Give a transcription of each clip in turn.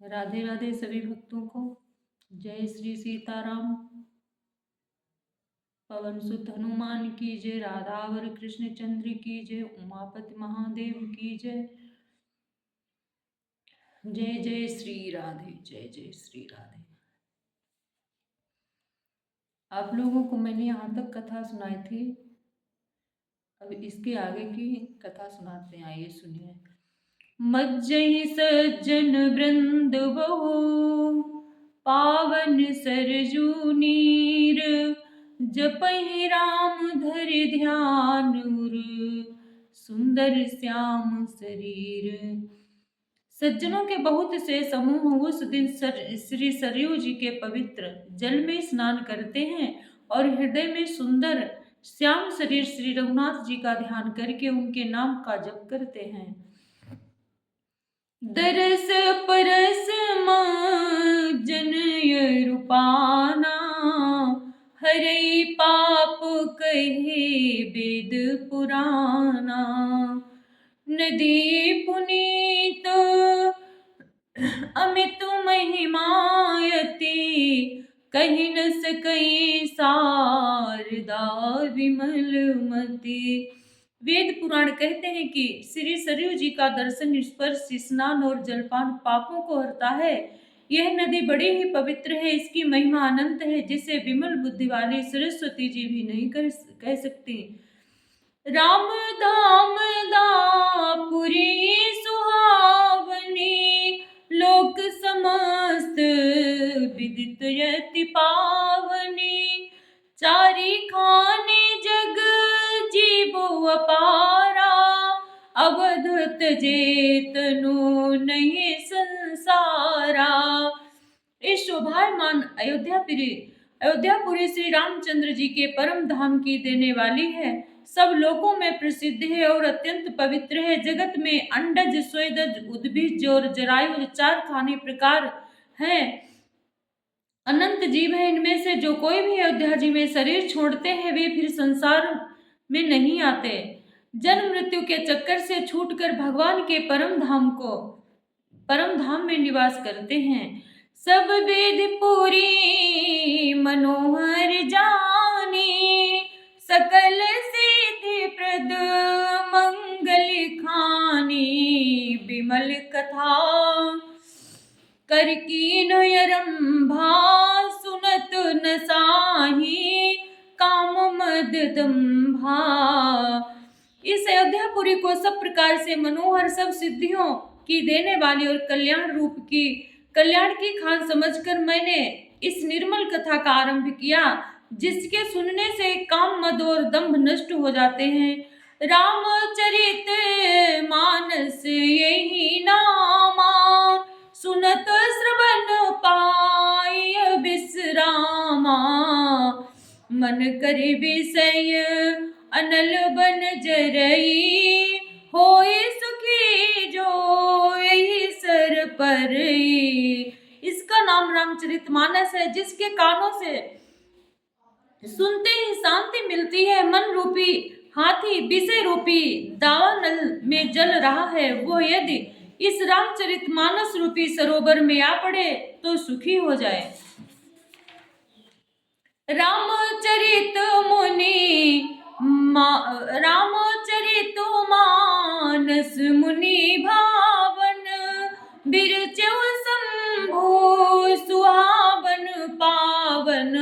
राधे राधे सभी भक्तों को। जय श्री सीताराम। पवन सुत हनुमान की जय। राधावर कृष्ण चंद्र की जय। उमापति महादेव की जय। जय जय श्री राधे। जय जय श्री राधे। आप लोगों को मैंने यहाँ तक कथा सुनाई थी। अब इसके आगे की कथा सुनाते हैं, आइए सुनिए। मज्जहि सज्जन वृंद बहु, पावन सरजू नीर, जपहि राम धरि ध्यान उर, सुंदर श्याम शरीर। सज्जनों के बहुत से समूह उस दिन श्री सरयू जी के पवित्र जल में स्नान करते हैं और हृदय में सुंदर श्याम शरीर श्री रघुनाथ जी का ध्यान करके उनके नाम का जप करते हैं। दरस परस जनय रूपाना, हरई पाप कहे वेद पुराना। नदी पुनीत अमित महिमायति, कही न सकई शारदा विमल मति। वेद पुराण कहते हैं कि श्री सरयू जी का दर्शन, स्पर्श, स्नान और जलपान पापों को हरता है। यह नदी बड़ी ही पवित्र है, इसकी महिमा अनंत है, जिसे विमल बुद्धि वाली सरस्वती जी भी नहीं कह सकती। राम धाम दापुरी सुहावनी, लोक समस्त विदित यति पावनी। चारी खाने जग जीवो अपारा, अवधत जेतनु नहीं संसारा। इस शोभायमान अयोध्यापुरी श्री रामचंद्र जी के परम धाम की देने वाली है। सब लोकों में प्रसिद्ध है और अत्यंत पवित्र है। जगत में अंडज, स्वेदज, उद्भिज और जरायुज चार खाने प्रकार हैं। अनंत जीव है। इनमें से जो कोई भी अयोध्या जी में शरीर छोड़ते हैं, वे फिर संसार में नहीं आते। जन्म मृत्यु के चक्कर से छूटकर भगवान के परम धाम में निवास करते हैं। सब वेद पूरी मनोहर जानी, सकल सिद्धि प्रद मंगल खानी। विमल कथा कर कीन यरंभा, सुनत न साही काम मद दंभा। इस अयोध्यापुरी को सब प्रकार से मनोहर, सब सिद्धियों की देने वाली और कल्याण की खान समझकर मैंने इस निर्मल कथा का आरंभ किया, जिसके सुनने से काम, मद और दंभ नष्ट हो जाते हैं। रामचरित मानस यही नामा, सुनत श्रवण पाय विश्रामा। मन करे विषय अनल बन जरई, होए सुखी जो यही सर पर। इसका नाम रामचरितमानस है, जिसके कानों से सुनते ही शांति मिलती है। मन रूपी हाथी विषय रूपी दावानल में जल रहा है, वो यदि इस रामचरितमानस रूपी सरोवर में आ पड़े तो सुखी हो जाए। रामचरित मानस मुनि भावन, बिरचौ शंभु सुहावन पावन।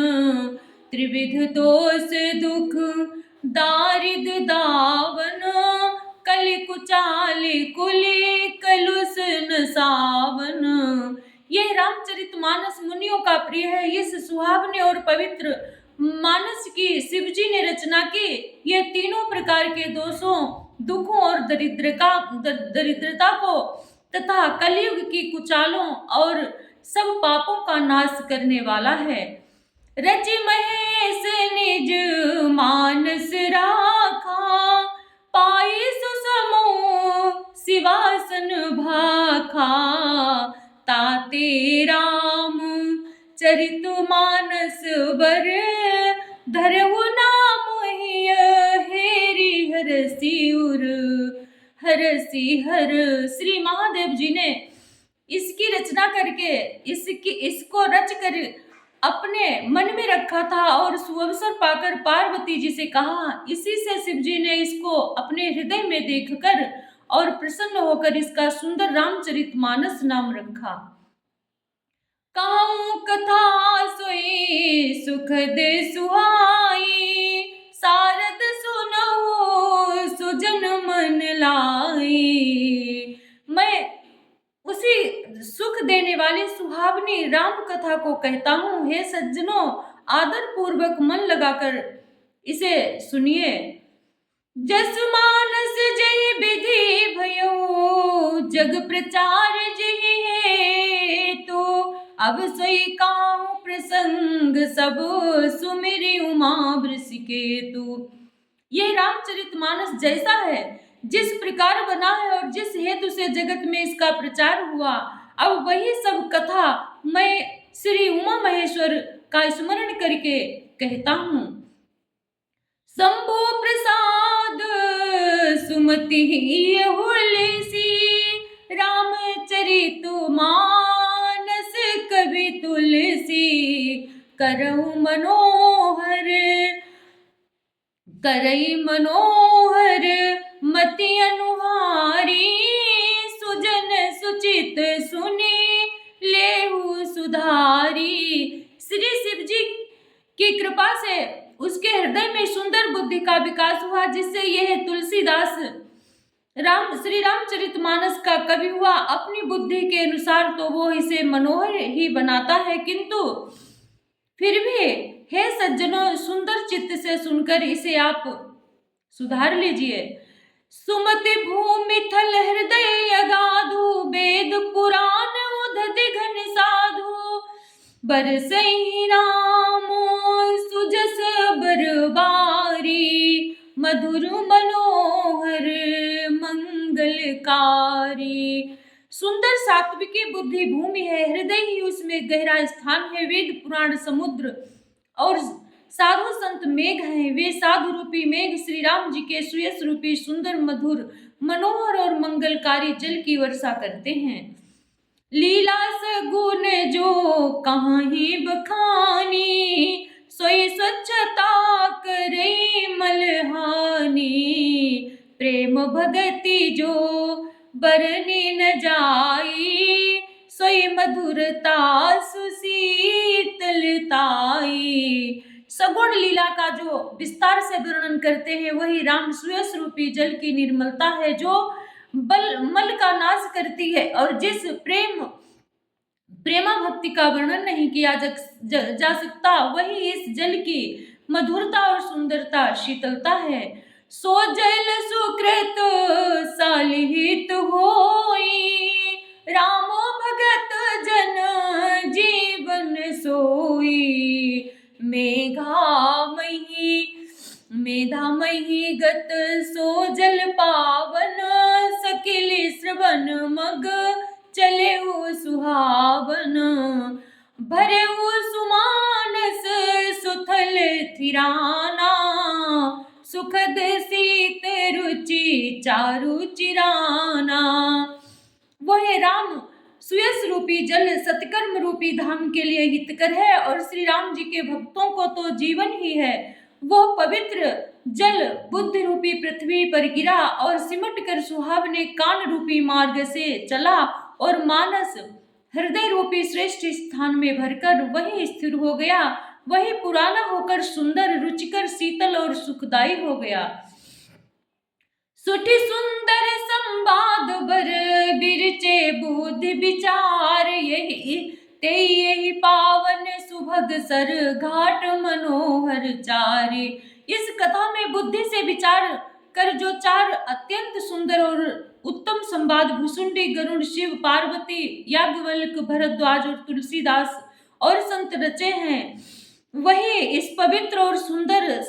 त्रिविध दोष दुख दारिद दावन, कलि कुचाली कुली कलुष न सावन। यह रामचरितमानस मुनियों का प्रिय है। इस सुहावने और पवित्र मानस की शिव जी ने रचना की। यह तीनों प्रकार के दोषों, दुखों और दरिद्रता को तथा कलयुग की कुचालों और सब पापों का नाश करने वाला है। रचि महेश निज मानस राखा, पाई सुसमो शिवासन भाखा। ताते राम चरित मानस बर, धरहु नाम हेरी हरसी उर। हरसी हर। श्री महादेव जी ने इसकी रचना करके इसको रच कर अपने मन में रखा था और सुअवसर पाकर पार्वती जी से कहा। इसी से शिव जी ने इसको अपने हृदय में देखकर और प्रसन्न होकर इसका सुंदर रामचरितमानस नाम रखा। कहूँ कथा सोई सुखद सुहाई, सारद सुनहु सुजन मन लाई। मैं उसी सुख देने वाली सुहावनी राम कथा को कहता हूँ। हे सज्जनों, आदर पूर्वक मन लगाकर इसे सुनिए। जस मानस जहि विधि भयो, जग प्रचार जहि है तो। अब सोई काहू प्रसंग सब, सुमिरि उमा वृषिकेतु। ये रामचरितमानस जैसा है, जिस प्रकार बना है और जिस हेतु से जगत में इसका प्रचार हुआ, अब वही सब कथा मैं श्री उमा महेश्वर का स्मरण करके कहता हूँ। शंभु प्रसाद सुमति हुलसी, रामचरित मानस कवि तुलसी। करऊ मनोहर करई मनोहर, मति अनुहारी। सुजन सुचित सुनी, लेहु सुधारी। श्री शिव जी की कृपा से उसके हृदय में सुंदर बुद्धि का विकास हुआ, जिससे यह तुलसीदास श्री रामचरितमानस का कवि हुआ। अपनी बुद्धि के अनुसार तो वो इसे मनोहर ही बनाता है, किंतु फिर भी हे सज्जनों, सुंदर चित्त से सुनकर इसे आप सुधार लीजिए। सुमति भूमि थल हृदय अगाधु, वेद पुराण उदधि घन साधु। बरसई राम सुजस बरबारी, मधुर मनोहर मंगलकारी। सुंदर सात्विकी बुद्धि भूमि है, हृदय ही उसमें गहरा स्थान है। वेद पुराण समुद्र और साधु संत मेघ हैं। वे साधु रूपी मेघ श्री राम जी के सुयस रूपी सुंदर मधुर मनोहर और मंगलकारी जल की वर्षा करते हैं। लीला सगुन जो कहीं बखानी, सोई स्वच्छता करे मलहानी। प्रेम भगति जो बरनी न जाई, सोई मधुरता सुशीतलताई। सगुण लीला का जो विस्तार से वर्णन करते हैं, वही राम सुयस रूपी जल की निर्मलता है, जो मल का नाश करती है। और जिस प्रेमा भक्ति का वर्णन नहीं किया जा सकता, वही इस जल की मधुरता और सुंदरता शीतलता है। सो जल सुकृत सालिहित होई, रामो भगत जन जीवन सोई। मेधामही गत सो जल पावन, सकिल श्रवण मग चले सुहावन। भरे सुमानस सुथल थिराना, सुखद शीत रुचि चारु चिराना। वह राम सुयस रूपी जल सत्कर्म रूपी धाम के लिए हितकर है, और श्री राम जी के भक्तों को तो जीवन ही है। वो पवित्र जल बुद्ध रूपी पृथ्वी पर गिरा और सिमट कर सुहावने कान रूपी मार्ग से चला, और मानस हृदय रूपी श्रेष्ठ स्थान में भरकर वही स्थिर हो गया। वही पुराना होकर सुंदर, रुचिकर, शीतल और सुखदायी हो गया। सुठी सुंदर संवाद बर बिरचे बुद्धि विचार, यही पावन सुभग सर घाट मनोहर चारे। इस कथा में बुद्धि से विचार कर जो चार अत्यंत सुंदर और उत्तम संवाद भुसुंडी, गरुड़, शिव, पार्वती, याज्ञवल्क्य, भरद्वाज और तुलसीदास और संत रचे हैं, वही इस पवित्र और सुंदर